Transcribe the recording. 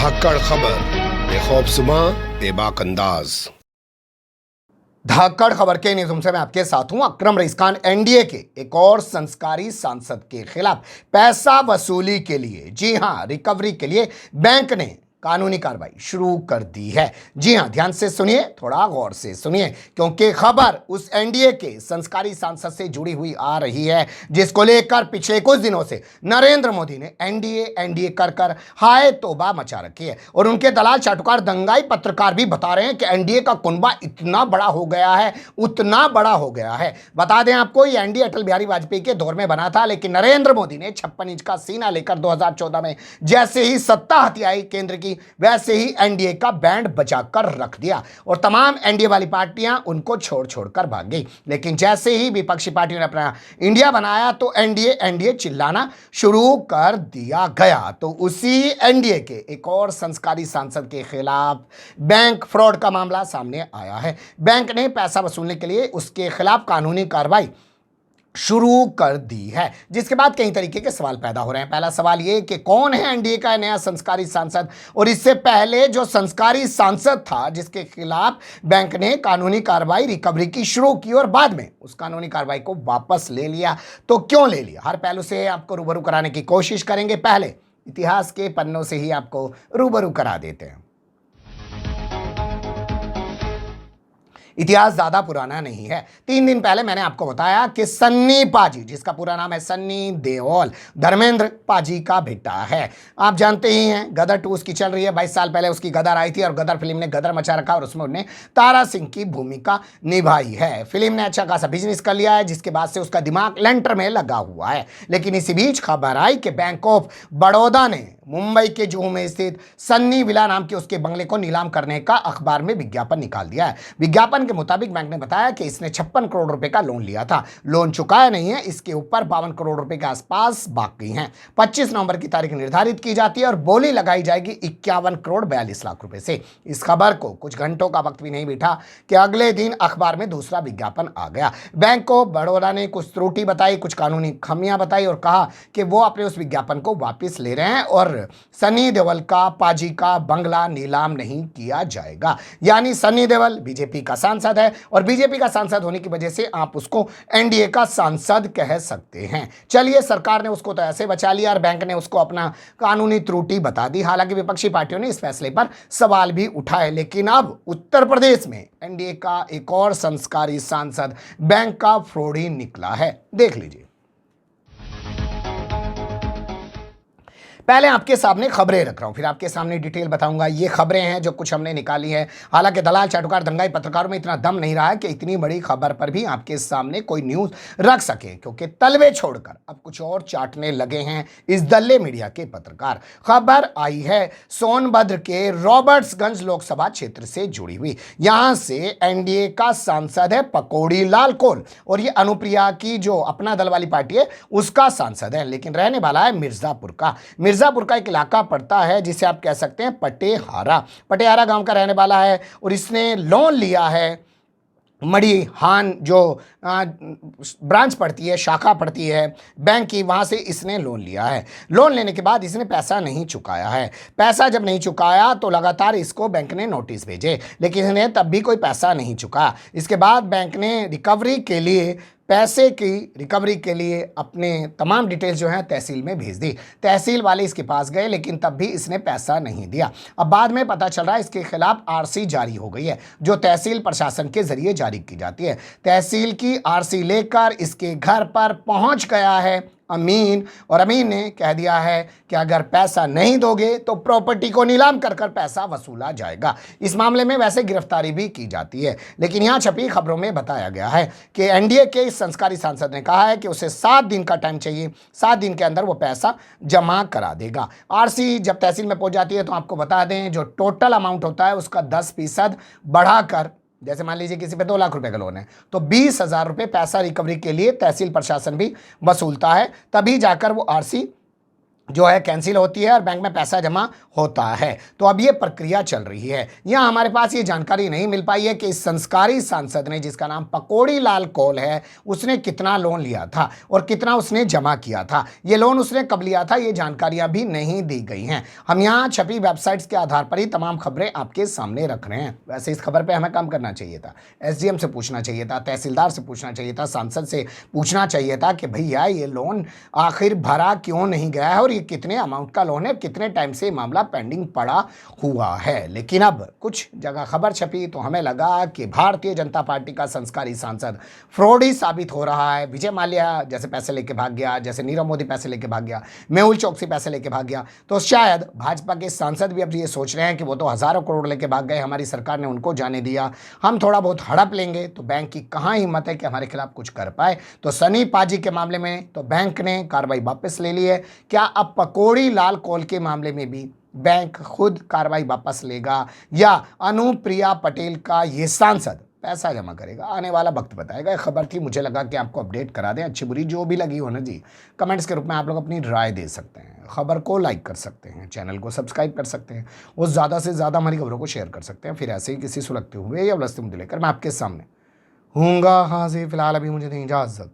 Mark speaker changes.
Speaker 1: धाकड़ खबर बेखौफजुमा बेबाक अंदाज।
Speaker 2: धाकड़ खबर के न्यूज़ में आपके साथ हूं अकरम रईस खान। एनडीए के एक और संस्कारी सांसद के खिलाफ पैसा वसूली के लिए, जी हां, रिकवरी के लिए बैंक ने कानूनी कार्रवाई शुरू कर दी है। जी हां, ध्यान से सुनिए, थोड़ा गौर से सुनिए, क्योंकि खबर उस एनडीए के संस्कारी सांसद से जुड़ी हुई आ रही है जिसको लेकर पिछले कुछ दिनों से नरेंद्र मोदी ने एनडीए कर कर हाय तौबा मचा रखी है। और उनके दलाल चाटुकार दंगाई पत्रकार भी बता रहे हैं कि एनडीए का कुनबा इतना बड़ा हो गया है, उतना बड़ा हो गया है। बता दें आपको, ये एनडीए अटल बिहारी वाजपेयी के दौर में बना था, लेकिन नरेंद्र मोदी ने 56 इंच का सीना लेकर 2014 में जैसे ही सत्ता हथियाई केंद्र की, वैसे ही एनडीए का बैंड बचाकर रख दिया और तमाम एनडीए वाली पार्टियां उनको छोड़ छोड़कर भाग गई। लेकिन जैसे ही विपक्षी पार्टियों ने अपना इंडिया बनाया तो एनडीए चिल्लाना शुरू कर दिया गया। तो उसी एनडीए के एक और संस्कारी सांसद के खिलाफ बैंक फ्रॉड का मामला सामने आया है। बैंक ने पैसा वसूलने के लिए उसके खिलाफ कानूनी कार्रवाई शुरू कर दी है, जिसके बाद कई तरीके के सवाल पैदा हो रहे हैं। पहला सवाल ये कि कौन है एनडीए का नया संस्कारी सांसद, और इससे पहले जो संस्कारी सांसद था जिसके खिलाफ बैंक ने कानूनी कार्रवाई रिकवरी की शुरू की और बाद में उस कानूनी कार्रवाई को वापस ले लिया, तो क्यों ले लिया? हर पहलू से आपको रूबरू कराने की कोशिश करेंगे। पहले इतिहास के पन्नों से ही आपको रूबरू करा देते हैं। इतिहास ज्यादा पुराना नहीं है। 3 दिन पहले मैंने आपको बताया कि सन्नी पाजी, जिसका पूरा नाम है सन्नी देओल, धर्मेंद्र पाजी का बेटा है। आप जानते ही हैं गदर 2 उसकी चल रही है। 22 साल पहले उसकी गदर आई थी और गदर फिल्म ने गदर मचा रखा और उसमें उन्होंने तारा सिंह की भूमिका निभाई है। फिल्म ने अच्छा खासा बिजनेस कर लिया है, जिसके बाद से उसका दिमाग लेंटर में लगा हुआ है। लेकिन इसी बीच खबर आई कि बैंक ऑफ बड़ौदा ने मुंबई के जुहू में स्थित सन्नी विला नाम के उसके बंगले को नीलाम करने का अखबार में विज्ञापन निकाल दिया है। विज्ञापन के मुताबिक बैंक ने बताया कि इसने 56 करोड़ रुपए का लोन लिया था। लोन चुकाया नहीं है, इसके ऊपर 52 करोड़ रुपए के आसपास बाकी हैं। 25 नवंबर की तारीख निर्धारित की जाती है और बोली लगाई जाएगी 51 करोड़ 42 लाख रुपए से। इस खबर को कुछ घंटों का वक्त भी नहीं बीता कि अगले दिन अखबार में दूसरा विज्ञापन आ गया। बैंक ऑफ बड़ौदा ने कुछ त्रुटि बताई, कुछ कानूनी खामियां बताई और कहा कि वो अपने उस विज्ञापन को वापस ले रहे हैं और सनी देओल का पाजी का बंगला नीलाम नहीं किया जाएगा। यानी सनी देओल बीजेपी का सांसद है और बीजेपी का सांसद होने की वजह से आप उसको एनडीए का सांसद कह सकते हैं। चलिए, सरकार ने उसको तो ऐसे बचा लिया और बैंक ने उसको अपना कानूनी त्रुटि बता दी। हालांकि विपक्षी पार्टियों ने इस फैसले पर सवाल भी उठाए, लेकिन अब उत्तर प्रदेश में एनडीए का एक और संस्कारी सांसद बैंक का फ्रॉडी निकला है। देख लीजिए। पहले आपके सामने खबरें रख रहा हूं, फिर आपके सामने डिटेल बताऊंगा। ये खबरें हैं जो कुछ हमने निकाली है। हालांकि दलाल चाटुकार दंगाई पत्रकारों में इतना दम नहीं रहा है कि इतनी बड़ी खबर पर भी आपके सामने कोई न्यूज रख सके, क्योंकि तलवे छोड़कर अब कुछ और चाटने लगे हैं इस दल्ले मीडिया के पत्रकार। खबर आई है सोनभद्र के रॉबर्ट्सगंज लोकसभा क्षेत्र से जुड़ी हुई। यहां से एनडीए का सांसद है पकौड़ी लाल कौल और ये अनुप्रिया की जो अपना दल वाली पार्टी है उसका सांसद है, लेकिन रहने वाला है मिर्जापुर का। मिर्जापुर का एक इलाका पड़ता है जिसे आप कह सकते हैं पटेहारा गांव का रहने वाला है और इसने लोन लिया है मड़ी हान जो ब्रांच पड़ती है, शाखा पड़ती है बैंक की, वहाँ से इसने लोन लिया है। लोन लेने के बाद इसने पैसा नहीं चुकाया है। पैसा जब नहीं चुकाया तो लगातार इसको बैंक ने नोटिस भेजे, लेकिन इसने तब भी कोई पैसा नहीं चुका। इसके बाद बैंक ने पैसे की रिकवरी के लिए अपने तमाम डिटेल्स जो हैं तहसील में भेज दी। तहसील वाले इसके पास गए, लेकिन तब भी इसने पैसा नहीं दिया। अब बाद में पता चल रहा है इसके खिलाफ आरसी जारी हो गई है, जो तहसील प्रशासन के जरिए जारी की जाती है। तहसील की आरसी लेकर इसके घर पर पहुंच गया है अमीन, और अमीन ने कह दिया है कि अगर पैसा नहीं दोगे तो प्रॉपर्टी को नीलाम कर कर पैसा वसूला जाएगा। इस मामले में वैसे गिरफ्तारी भी की जाती है, लेकिन यहाँ छपी खबरों में बताया गया है कि एनडीए के इस संस्कारी सांसद ने कहा है कि उसे 7 दिन का टाइम चाहिए, 7 दिन के अंदर वो पैसा जमा करा देगा। आरसी जब तहसील में पहुंच जाती है तो आपको बता दें जो टोटल अमाउंट होता है उसका 10% बढ़ाकर, जैसे मान लीजिए किसी पे 2 लाख रुपए का लोन है तो 20,000 रुपये पैसा रिकवरी के लिए तहसील प्रशासन भी वसूलता है, तभी जाकर वो आरसी जो है कैंसिल होती है और बैंक में पैसा जमा होता है। तो अब ये प्रक्रिया चल रही है। यहाँ हमारे पास ये जानकारी नहीं मिल पाई है कि इस संस्कारी सांसद ने, जिसका नाम पकौड़ी लाल कौल है, उसने कितना लोन लिया था और कितना उसने जमा किया था। ये लोन उसने कब लिया था, ये जानकारियां भी नहीं दी गई हैं। हम यहाँ छपी वेबसाइट्स के आधार पर ही तमाम खबरें आपके सामने रख रहे हैं। वैसे इस खबर पर हमें काम करना चाहिए था, एसडीएम से पूछना चाहिए था, तहसीलदार से पूछना चाहिए था, सांसद से पूछना चाहिए था कि भैया ये लोन आखिर भरा क्यों नहीं गया है और ये कितने अमाउंट का लोन है, कितने टाइम से मामला पेंडिंग पड़ा हुआ है। लेकिन अब कुछ जगह खबर छपी तो हमें लगा कि भारतीय जनता पार्टी का संस्कारी सांसद फ्रॉडी साबित हो रहा है। विजय माल्या जैसे पैसे लेके भाग गया, जैसे नीरव मोदी पैसे लेके भाग गया, मेहुल चौकसी पैसे लेके भाग गया, तो शायद भाजपा के सांसद भी अब ये सोच रहे हैं कि वो तो हजारों करोड़ लेके भाग गए, हमारी सरकार ने उनको जाने दिया, हम थोड़ा बहुत हड़प लेंगे तो बैंक की कहाँ हिम्मत है कि हमारे खिलाफ कुछ कर पाए। तो सनी पाजी के मामले में तो बैंक ने कार्रवाई वापस ले ली है। क्या अब पकौड़ी लाल कौल के मामले में भी बैंक खुद कार्रवाई वापस लेगा या अनुप्रिया पटेल का ये सांसद पैसा जमा करेगा? आने वाला वक्त बताएगा। ये खबर थी, मुझे लगा कि आपको अपडेट करा दें। अच्छी बुरी जो भी लगी हो ना जी, कमेंट्स के रूप में आप लोग अपनी राय दे सकते हैं। खबर को लाइक कर सकते हैं, चैनल को सब्सक्राइब कर सकते हैं और ज़्यादा से ज़्यादा हमारी खबरों को शेयर कर सकते हैं। फिर ऐसे ही किसी सुलगते हुए या उलझते मुद्दे लेकर मैं आपके सामने हूँगा हाजिर। फिलहाल अभी मुझे दें इजाज़त।